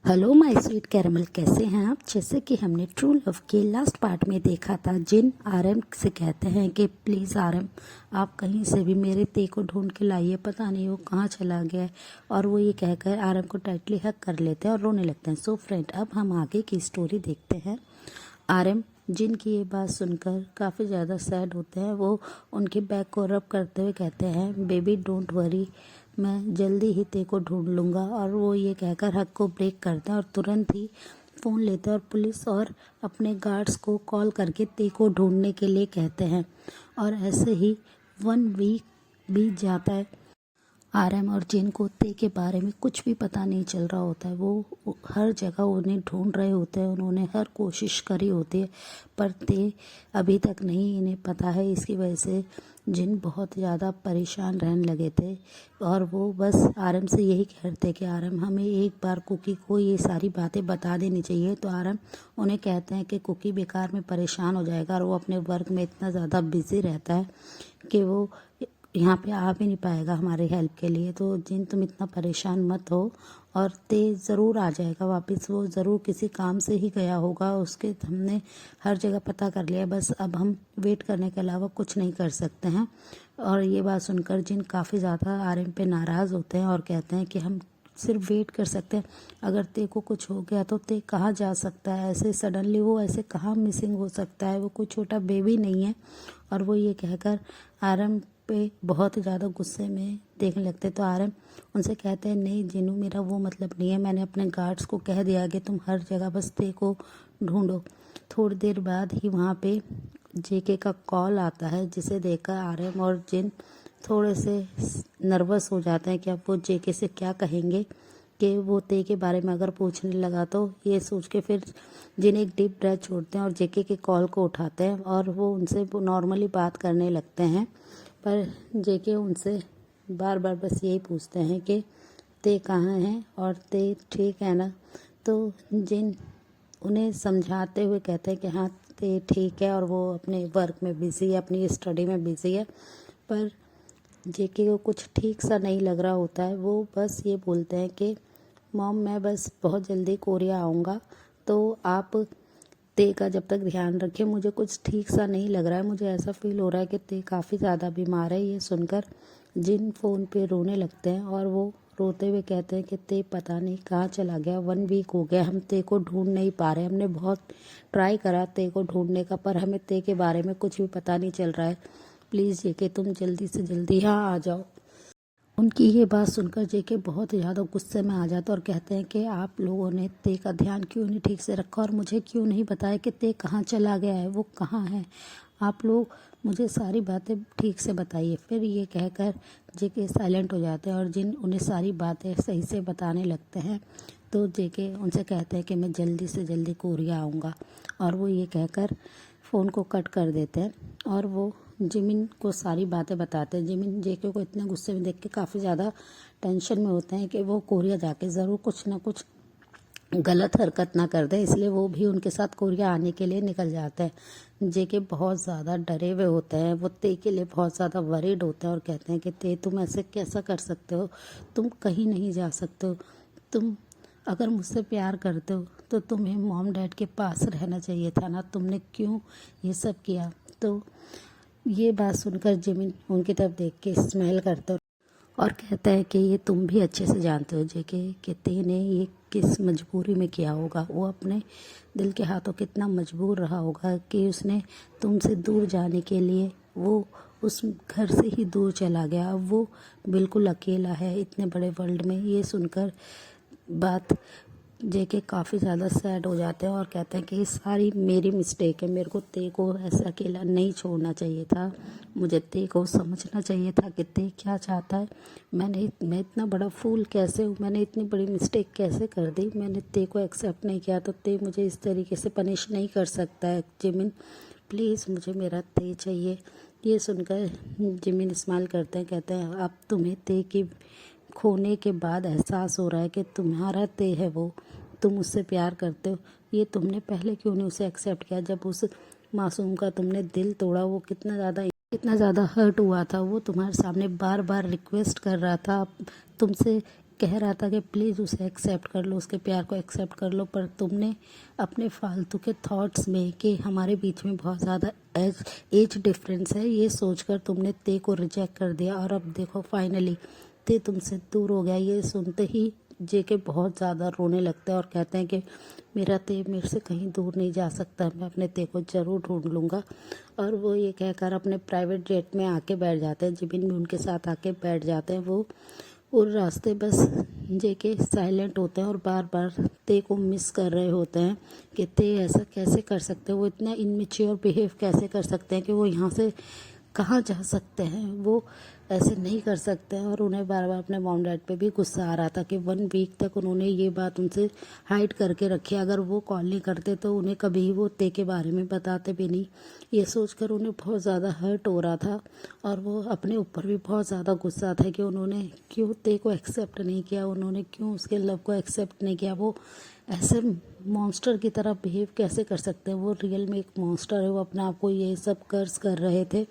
Hello my sweet caramel, कैसे हैं आप। जैसे कि हमने ट्रू लव के लास्ट पार्ट में देखा था, जिन आरएम से कहते हैं कि प्लीज़ आरएम आप कहीं से भी मेरे ते को ढूंढ के लाइए, पता नहीं वो कहाँ चला गया है। और वो ये कहकर आरएम को टाइटली हक कर लेते हैं और रोने लगते हैं। सो फ्रेंड, अब हम आगे की स्टोरी देखते हैं। आरएम जिन की ये बात सुनकर काफ़ी ज़्यादा सैड होते हैं। वो उनके बैक को रब करते हुए कहते हैं, बेबी डोंट वरी, मैं जल्दी ही ते को ढूंढ लूँगा। और वो ये कहकर हक को ब्रेक करते हैं और तुरंत ही फ़ोन लेते हैं और पुलिस और अपने गार्ड्स को कॉल करके ते को ढूंढने के लिए कहते हैं। और ऐसे ही 1 वीक बीत जाता है। आरएम और जिन को ते के बारे में कुछ भी पता नहीं चल रहा होता है। वो हर जगह उन्हें ढूंढ रहे होते हैं, उन्होंने हर कोशिश करी होती है, पर ते अभी तक नहीं इन्हें पता है। इसकी वजह से जिन बहुत ज़्यादा परेशान रहने लगे थे और वो बस आरएम से यही कहते कि आरएम हमें एक बार कुकी को ये सारी बातें बता देनी चाहिए। तो आरएम उन्हें कहते हैं कि कुकी बेकार में परेशान हो जाएगा और वो अपने वर्क में इतना ज़्यादा बिजी रहता है कि वो यहाँ पे आ भी नहीं पाएगा हमारी हेल्प के लिए। तो जिन तुम इतना परेशान मत हो, और ते ज़रूर आ जाएगा वापस। वो ज़रूर किसी काम से ही गया होगा, उसके हमने हर जगह पता कर लिया। बस अब हम वेट करने के अलावा कुछ नहीं कर सकते हैं। और ये बात सुनकर जिन काफ़ी ज़्यादा आरएम पे नाराज़ होते हैं और कहते हैं कि हम सिर्फ वेट कर सकते हैं। अगर ते को कुछ हो गया तो ते कहाँ जा सकता है, ऐसे सडनली वो ऐसे कहाँ मिसिंग हो सकता है, वो कोई छोटा बेबी नहीं है। और वो ये कहकर आरएम पे बहुत ज़्यादा गुस्से में देखने लगते। तो आरएम उनसे कहते हैं, नहीं जिनू, मेरा वो मतलब नहीं है। मैंने अपने गार्ड्स को कह दिया कि तुम हर जगह बस ते को ढूंढो। थोड़ी देर बाद ही वहाँ पे जेके का कॉल आता है, जिसे देखकर आरएम और जिन थोड़े से नर्वस हो जाते हैं कि अब वो जेके से क्या कहेंगे, कि वो ते के बारे में अगर पूछने लगा तो। ये सोच के फिर जिन एक डीप ब्रेथ छोड़ते हैं और जेके के कॉल को उठाते हैं और वो उनसे नॉर्मली बात करने लगते हैं। पर जेके उनसे बार बार बस यही पूछते हैं कि ते कहाँ हैं और ते ठीक है ना। तो जिन उन्हें समझाते हुए कहते हैं कि हाँ ते ठीक है और वो अपने वर्क में बिज़ी है, अपनी स्टडी में बिज़ी है। पर जेके को कुछ ठीक सा नहीं लग रहा होता है। वो बस ये बोलते हैं कि मॉम मैं बस बहुत जल्दी कोरिया आऊँगा, तो आप ते का जब तक ध्यान रखें। मुझे कुछ ठीक सा नहीं लग रहा है, मुझे ऐसा फील हो रहा है कि ते काफ़ी ज़्यादा बीमार है। ये सुनकर जिन फ़ोन पे रोने लगते हैं और वो रोते हुए कहते हैं कि ते पता नहीं कहाँ चला गया। 1 वीक हो गया, हम ते को ढूंढ नहीं पा रहे। हमने बहुत ट्राई करा ते को ढूंढने का, पर हमें ते के बारे में कुछ भी पता नहीं चल रहा है। प्लीज़ जेके तुम जल्दी से जल्दी यहाँ आ जाओ। उनकी ये बात सुनकर जेके बहुत ज़्यादा गुस्से में आ जाता और कहते हैं कि आप लोगों ने ते का ध्यान क्यों नहीं ठीक से रखा और मुझे क्यों नहीं बताया कि ते कहाँ चला गया है, वो कहाँ है। आप लोग मुझे सारी बातें ठीक से बताइए। फिर ये कहकर जेके साइलेंट हो जाते हैं और जिन उन्हें सारी बातें सही से बताने लगते हैं। तो जेके उनसे कहते हैं कि मैं जल्दी से जल्दी कोरिया आऊँगा। और वो ये कहकर फ़ोन को कट कर देते हैं और वो जिमिन को सारी बातें बताते हैं। जिमिन जेके को इतने गुस्से में देख के काफ़ी ज़्यादा टेंशन में होते हैं कि वो कोरिया जाके ज़रूर कुछ ना कुछ गलत हरकत ना कर दे, इसलिए वो भी उनके साथ कोरिया आने के लिए निकल जाते हैं। जेके बहुत ज़्यादा डरे हुए होते हैं, वो ते के लिए बहुत ज़्यादा वरीड होते हैं और कहते हैं कि ते तुम ऐसे कैसा कर सकते हो, तुम कहीं नहीं जा सकते हो। तुम अगर मुझसे प्यार करते हो तो तुम्हें मॉम डैड के पास रहना चाहिए था ना, तुमने क्यों ये सब किया। तो ये बात सुनकर जिमिन उनकी तरफ देख के स्माइल करते हो और कहता है कि ये तुम भी अच्छे से जानते हो जेके कि ते ने ये किस मजबूरी में किया होगा। वो अपने दिल के हाथों कितना मजबूर रहा होगा कि उसने तुमसे दूर जाने के लिए वो उस घर से ही दूर चला गया। अब वो बिल्कुल अकेला है इतने बड़े वर्ल्ड में। ये सुनकर बात जेके काफ़ी ज़्यादा सैड हो जाते हैं और कहते हैं कि ये सारी मेरी मिस्टेक है, मेरे को ते को ऐसे अकेला नहीं छोड़ना चाहिए था, मुझे ते को समझना चाहिए था कि ते क्या चाहता है। मैं इतना बड़ा फूल कैसे हूँ, मैंने इतनी बड़ी मिस्टेक कैसे कर दी। मैंने ते को एक्सेप्ट नहीं किया तो ते मुझे इस तरीके से पनिश नहीं कर सकता है। जिमिन प्लीज़ मुझे मेरा ते चाहिए। ये सुनकर जिमिन स्माइल करते हैं, कहते हैं अब तुम्हें ते की खोने के बाद एहसास हो रहा है कि तुम्हारा ते है वो, तुम उससे प्यार करते हो। ये तुमने पहले क्यों नहीं उसे एक्सेप्ट किया। जब उस मासूम का तुमने दिल तोड़ा, वो कितना ज़्यादा हर्ट हुआ था। वो तुम्हारे सामने बार बार रिक्वेस्ट कर रहा था तुमसे कह रहा था कि प्लीज़ उसे एक्सेप्ट कर लो, उसके प्यार को एक्सेप्ट कर लो, पर तुमने अपने फालतू के थॉट्स में कि हमारे बीच में बहुत ज़्यादा एज डिफरेंस है, ये सोचकर तुमने ते को रिजेक्ट कर दिया। और अब देखो फाइनली ते तुमसे दूर हो गया। ये सुनते ही जेके बहुत ज़्यादा रोने लगते हैं और कहते हैं कि मेरा ते मेरे से कहीं दूर नहीं जा सकता, मैं अपने ते को ज़रूर ढूंढ लूँगा। और वो ये कहकर अपने प्राइवेट जेट में आके बैठ जाते हैं। जिबिन भी उनके साथ आके बैठ जाते हैं। वो और रास्ते बस जेके साइलेंट होते हैं और बार बार ते को मिस कर रहे होते हैं कि ते ऐसा कैसे कर सकते हैं, वो इतना इनमेच्योर बिहेव कैसे कर सकते हैं कि वो यहाँ से कहाँ जा सकते हैं, वो ऐसे नहीं कर सकते हैं। और उन्हें बार बार अपने मॉम डैड पे भी गुस्सा आ रहा था कि 1 वीक तक उन्होंने ये बात उनसे हाइड करके रखी। अगर वो कॉल नहीं करते तो उन्हें कभी वो ते के बारे में बताते भी नहीं। ये सोचकर उन्हें बहुत ज़्यादा हर्ट हो रहा था और वो अपने ऊपर भी बहुत ज़्यादा गुस्सा था कि उन्होंने क्यों ते को एक्सेप्ट नहीं किया, उन्होंने क्यों उसके लव को एक्सेप्ट नहीं किया। वो ऐसे मॉन्स्टर की तरह बिहेव कैसे कर सकते हैं, वो रियल में एक मॉन्स्टर है। वो अपने आप को ये सब कर्ज कर रहे थे।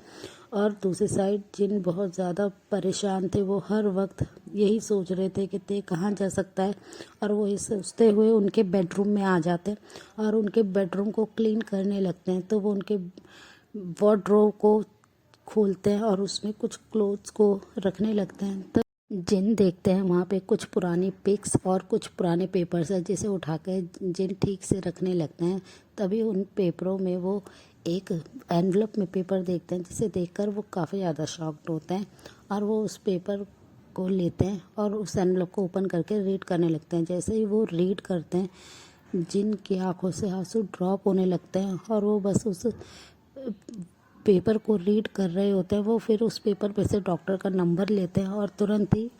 और दूसरी साइड जिन बहुत ज़्यादा परेशान थे, वो हर वक्त यही सोच रहे थे कि ते कहाँ जा सकता है। और वो ये सोचते हुए उनके बेडरूम में आ जाते हैं और उनके बेडरूम को क्लीन करने लगते हैं। तो वो उनके वार्डरोब को खोलते हैं और उसमें कुछ क्लोथ्स को रखने लगते हैं। तो जिन देखते हैं वहाँ पे कुछ पुरानी पिक्स और कुछ पुराने पेपर्स हैं, जिसे उठा के जिन ठीक से रखने लगते हैं। तभी उन पेपरों में वो एक एनवलप में पेपर देखते हैं, जिसे देखकर वो काफ़ी ज़्यादा शॉक्ड होते हैं और वो उस पेपर को लेते हैं और उस एनवलप को ओपन करके रीड करने लगते हैं। जैसे ही वो रीड करते हैं, जिन की आंखों से आंसू ड्रॉप होने लगते हैं और वो बस उस पेपर को रीड कर रहे होते हैं। वो फिर उस पेपर पे से डॉक्टर का नंबर लेते हैं और तुरंत ही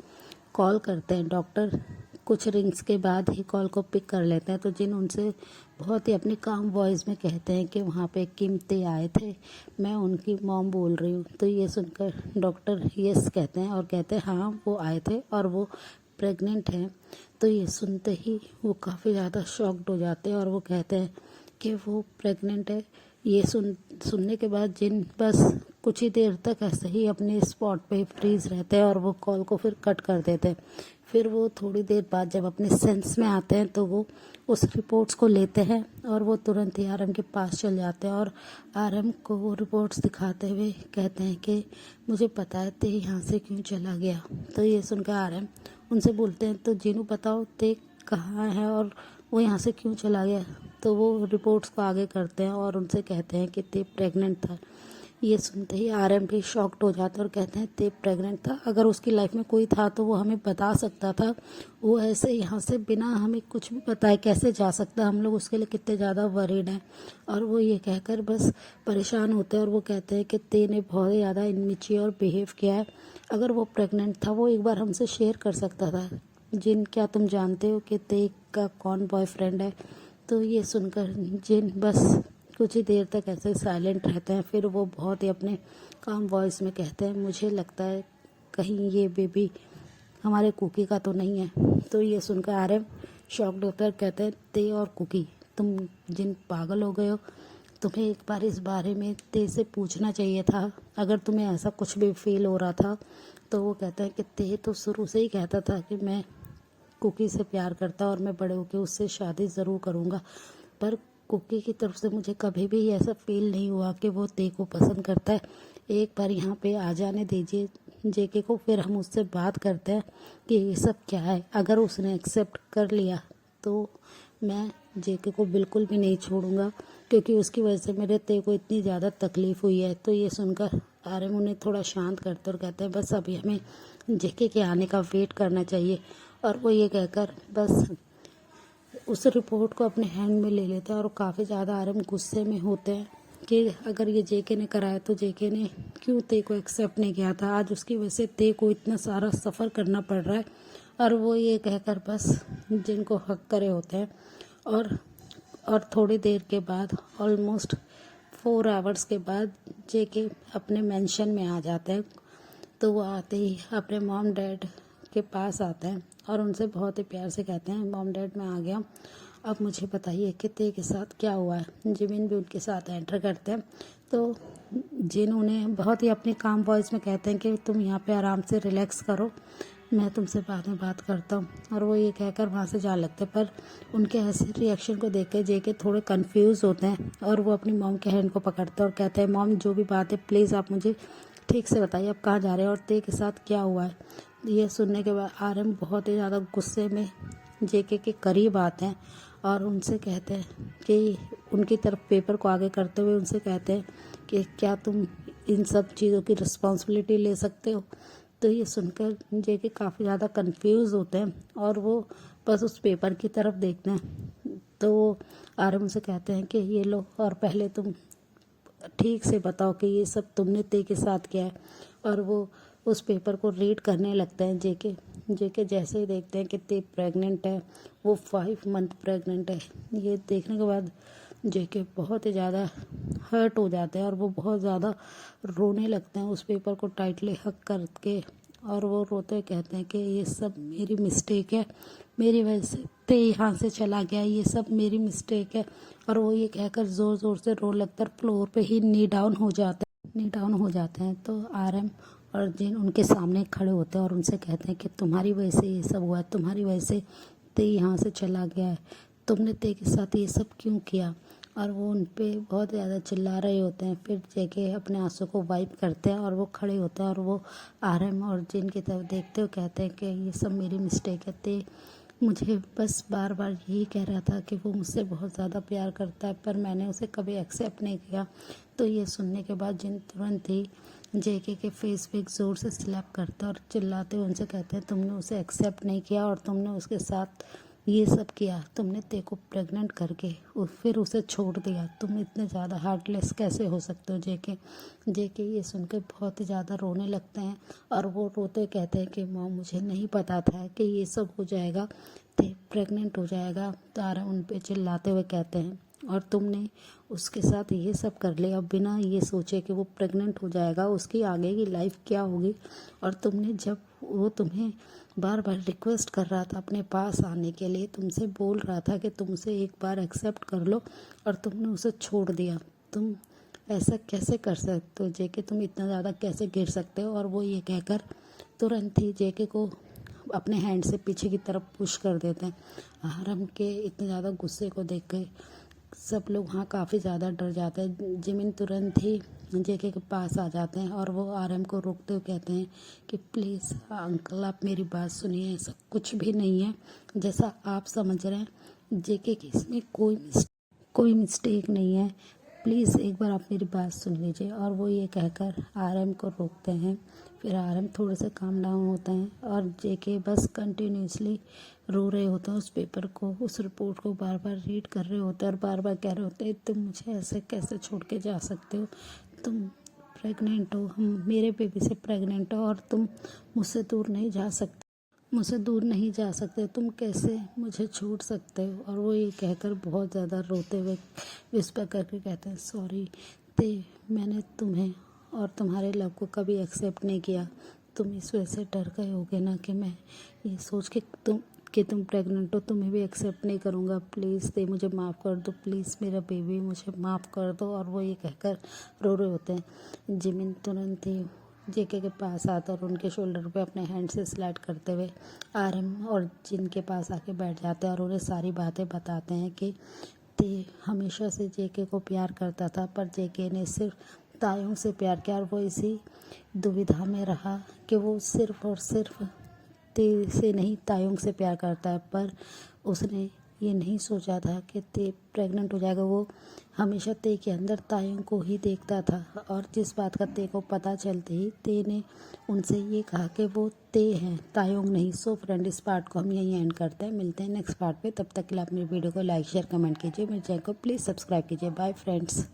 कॉल करते हैं। डॉक्टर कुछ रिंग्स के बाद ही कॉल को पिक कर लेते हैं। तो जिन उनसे बहुत ही अपनी काम वॉइस में कहते हैं कि वहाँ पे कीमती आए थे, मैं उनकी मॉम बोल रही हूँ। तो ये सुनकर डॉक्टर यस कहते हैं और कहते हैं हाँ वो आए थे और वो प्रेग्नेंट हैं। तो ये सुनते ही वो काफ़ी ज़्यादा शॉक्ड हो जाते हैं और वो कहते हैं कि वो प्रेग्नेंट है। ये सुनने के बाद जिन बस कुछ ही देर तक ऐसे ही अपने स्पॉट पे फ्रीज रहते हैं और वो कॉल को फिर कट कर देते हैं। फिर वो थोड़ी देर बाद जब अपने सेंस में आते हैं तो वो उस रिपोर्ट्स को लेते हैं और वो तुरंत ही आरएम के पास चल जाते हैं और आरएम को वो रिपोर्ट्स दिखाते हुए कहते हैं कि मुझे पता है ते यहाँ से क्यों चला गया। तो ये सुनकर आरएम उनसे बोलते हैं तो जीनू बताओ ते कहाँ है और वो यहाँ से क्यों चला गया। तो वो रिपोर्ट्स को आगे करते हैं और उनसे कहते हैं कि ते प्रेग्नेंट था। ये सुनते ही आरएम भी शॉक्ड हो जाते हैं और कहते हैं ते प्रेग्नेंट था, अगर उसकी लाइफ में कोई था तो वो हमें बता सकता था। वो ऐसे यहाँ से बिना हमें कुछ भी बताए कैसे जा सकता, हम लोग उसके लिए कितने ज़्यादा वरीड हैं। और वो ये कहकर बस परेशान होते हैं और वो कहते हैं कि ते ने बहुत ज़्यादा इनमेच्योर बिहेव किया है। अगर वो प्रेग्नेंट था वो एक बार हमसे शेयर कर सकता था। जिन क्या तुम जानते हो कि ते का कौन बॉयफ्रेंड है। तो ये सुनकर जिन बस कुछ ही देर तक ऐसे साइलेंट रहते हैं। फिर वो बहुत ही अपने काम वॉइस में कहते हैं मुझे लगता है कहीं ये बेबी हमारे कुकी का तो नहीं है। तो ये सुनकर आरएम शॉक्ड होकर कहते हैं ते और कुकी तुम जिन पागल हो गए हो, तुम्हें एक बार इस बारे में ते से पूछना चाहिए था अगर तुम्हें ऐसा कुछ भी फील हो रहा था। तो वो कहता है कि ते तो शुरू से ही कहता था कि मैं कुकी से प्यार करता और मैं बड़े होकर उससे शादी ज़रूर करूँगा, पर कुकी की तरफ से मुझे कभी भी ऐसा फील नहीं हुआ कि वो ते को पसंद करता है। एक बार यहाँ पे आ जाने दीजिए जेके को, फिर हम उससे बात करते हैं कि ये सब क्या है। अगर उसने एक्सेप्ट कर लिया तो मैं जेके को बिल्कुल भी नहीं छोड़ूंगा, क्योंकि उसकी वजह से मेरे ते को इतनी ज़्यादा तकलीफ़ हुई है। तो ये सुनकर आरएम उन्हें थोड़ा शांत करते और कहते हैं बस अभी हमें जेके के आने का वेट करना चाहिए। और वो ये कहकर बस उस रिपोर्ट को अपने हैंड में ले लेते हैं और काफ़ी ज़्यादा आरएम गुस्से में होते हैं कि अगर ये जेके ने कराया तो जेके ने क्यों ते को एक्सेप्ट नहीं किया था। आज उसकी वजह से ते को इतना सारा सफ़र करना पड़ रहा है। और वो ये कहकर बस जिनको हक करे होते हैं। और थोड़ी देर के बाद ऑलमोस्ट 4 आवर्स के बाद जेके अपने मेंशन में आ जाते हैं। तो वो आते ही अपने मॉम डैड के पास आते हैं और उनसे बहुत ही प्यार से कहते हैं मॉम डैड मैं आ गया, अब मुझे बताइए कि ते के साथ क्या हुआ है। जिमिन भी उनके साथ एंटर करते हैं। तो जिन उन्हें बहुत ही अपनी काम वॉइस में कहते हैं कि तुम यहाँ पे आराम से रिलैक्स करो, मैं तुमसे बाद में बात करता हूँ। और वो ये कहकर वहाँ से जाने लगते, पर उनके ऐसे रिएक्शन को देख कर जेके थोड़े कंफ्यूज होते हैं और वो अपनी मॉम के हैंड को पकड़ते हैं और कहते हैं, मॉम जो भी बात है प्लीज़ आप मुझे ठीक से बताइए, आप कहाँ जा रहे हैं और ते के साथ क्या हुआ है। ये सुनने के बाद आरएम बहुत ही ज़्यादा गुस्से में जेके के करीब आते हैं और उनसे कहते हैं कि उनकी तरफ पेपर को आगे करते हुए उनसे कहते हैं कि क्या तुम इन सब चीज़ों की रिस्पॉन्सिबिलिटी ले सकते हो। तो ये सुनकर जेके काफ़ी ज़्यादा कंफ्यूज होते हैं और वो बस उस पेपर की तरफ देखते हैं। तो वो आरएम उनसे कहते हैं कि ये लो और पहले तुम ठीक से बताओ कि ये सब तुमने ते के साथ किया है। और वो उस पेपर को रीड करने लगते हैं। जेके जैसे ही देखते हैं कि ते प्रेग्नेंट है, वो 5 मंथ प्रेग्नेंट है। ये देखने के बाद जेके बहुत ही ज़्यादा हर्ट हो जाते हैं और वो बहुत ज़्यादा रोने लगते हैं, उस पेपर को टाइटली हक करके। और वो रोते हुए कहते हैं कि ये सब मेरी मिस्टेक है, मेरी वजह से ते यहाँ से चला गया, ये सब मेरी मिस्टेक है। और वो ये कहकर ज़ोर ज़ोर से रो लगता है, फ्लोर पे ही नी डाउन हो जाते हैं। तो आरएम और जिन उनके सामने खड़े होते हैं और उनसे कहते हैं कि तुम्हारी वजह से ये सब हुआ है, तुम्हारी वजह से ते यहाँ से चला गया है, तुमने ते के साथ ये सब क्यों किया। और वो उन पे बहुत ज़्यादा चिल्ला रहे होते हैं। फिर जेके अपने आंसू को वाइप करते हैं और वो खड़े होते हैं और वो आरएम और जिन की तरफ देखते हुए कहते हैं कि ये सब मेरी मिस्टेक है, ते मुझे बस बार बार यही कह रहा था कि वो मुझसे बहुत ज़्यादा प्यार करता है, पर मैंने उसे कभी एक्सेप्ट नहीं किया। तो ये सुनने के बाद जिन तुरंत ही जेके के फेस पे ज़ोर से स्लैप करते हैं और चिल्लाते हुए उनसे कहते हैं, तुमने उसे एक्सेप्ट नहीं किया और तुमने उसके साथ ये सब किया, तुमने ते को प्रेग्नेंट करके फिर उसे छोड़ दिया, तुम इतने ज़्यादा हार्टलेस कैसे हो सकते हो। जेके ये सुनकर बहुत ही ज़्यादा रोने लगते हैं और वो रोते हुए कहते हैं कि माँ मुझे नहीं पता था कि ये सब हो जाएगा, ते प्रेग्नेंट हो जाएगा। तारा उन पे चिल्लाते हुए कहते हैं, और तुमने उसके साथ ये सब कर लिया बिना ये सोचे कि वो प्रेग्नेंट हो जाएगा, उसकी आगे की लाइफ क्या होगी। और तुमने जब वो तुम्हें बार बार रिक्वेस्ट कर रहा था अपने पास आने के लिए, तुमसे बोल रहा था कि तुम उसे एक बार एक्सेप्ट कर लो, और तुमने उसे छोड़ दिया। तुम ऐसा कैसे कर सकते हो जेके, तुम इतना ज़्यादा कैसे गिर सकते हो। और वो ये कहकर तुरंत ही जेके को अपने हैंड से पीछे की तरफ पुश कर देते हैं। आरएम के इतने ज़्यादा गुस्से को देख के सब लोग वहाँ काफ़ी ज़्यादा डर जाते हैं। जिमिन तुरंत ही जेके के पास आ जाते हैं और वो आरएम को रोकते हुए कहते हैं कि प्लीज़ अंकल आप मेरी बात सुनिए, ऐसा कुछ भी नहीं है जैसा आप समझ रहे हैं। जेके की इसमें कोई मिस्टेक नहीं है, प्लीज़ एक बार आप मेरी बात सुन लीजिए। और वो ये कहकर आरएम को रोकते हैं। फिर आरएम थोड़े से काम डाउन होते हैं और जेके बस कंटिन्यूसली रो रहे होते हैं, उस पेपर को, उस रिपोर्ट को बार बार रीड कर रहे होते हैं और बार बार कह रहे होते हैं, तुम मुझे ऐसे कैसे छोड़ के जा सकते हो, तुम प्रेग्नेंट हो, हम मेरे बेबी से प्रेग्नेंट हो और तुम मुझसे दूर नहीं जा सकते, तुम कैसे मुझे छोड़ सकते हो। और वो ये कहकर बहुत ज़्यादा रोते हुए विस्पर करके कहते हैं, सॉरी ते, मैंने तुम्हें और तुम्हारे लव को कभी एक्सेप्ट नहीं किया। तुम इस वजह से डर गए होगे ना कि मैं ये सोच के तुम प्रेग्नेंट हो, तुम्हें भी एक्सेप्ट नहीं करूँगा, प्लीज़ ते मुझे माफ़ कर दो, प्लीज़ मेरा बेबी मुझे माफ़ कर दो। और वो ये कहकर रो रहे होते हैं। जिमिन तुरंत ही जेके के पास आता और उनके शोल्डर पे अपने हैंड से स्लाइड करते हुए आरएम और जिन के पास आके बैठ जाते हैं और उन्हें सारी बातें बताते हैं कि ते हमेशा से जेके को प्यार करता था, पर जेके ने सिर्फ तायों से प्यार किया और वो इसी दुविधा में रहा कि वो सिर्फ और सिर्फ ते से नहीं तायों से प्यार करता है। पर उसने ये नहीं सोचा था कि ते प्रेग्नेंट हो जाएगा। वो हमेशा ते के अंदर तायों को ही देखता था और जिस बात का ते को पता चलते ही ते ने उनसे ये कहा कि वो ते हैं, तायों नहीं। सो फ्रेंड, इस पार्ट को हम यहीं एंड करते हैं, मिलते हैं नेक्स्ट पार्ट पे। तब तक के लिए आप मेरी वीडियो को लाइक शेयर कमेंट कीजिए, मेरे चैनल को प्लीज़ सब्सक्राइब कीजिए। Bye friends.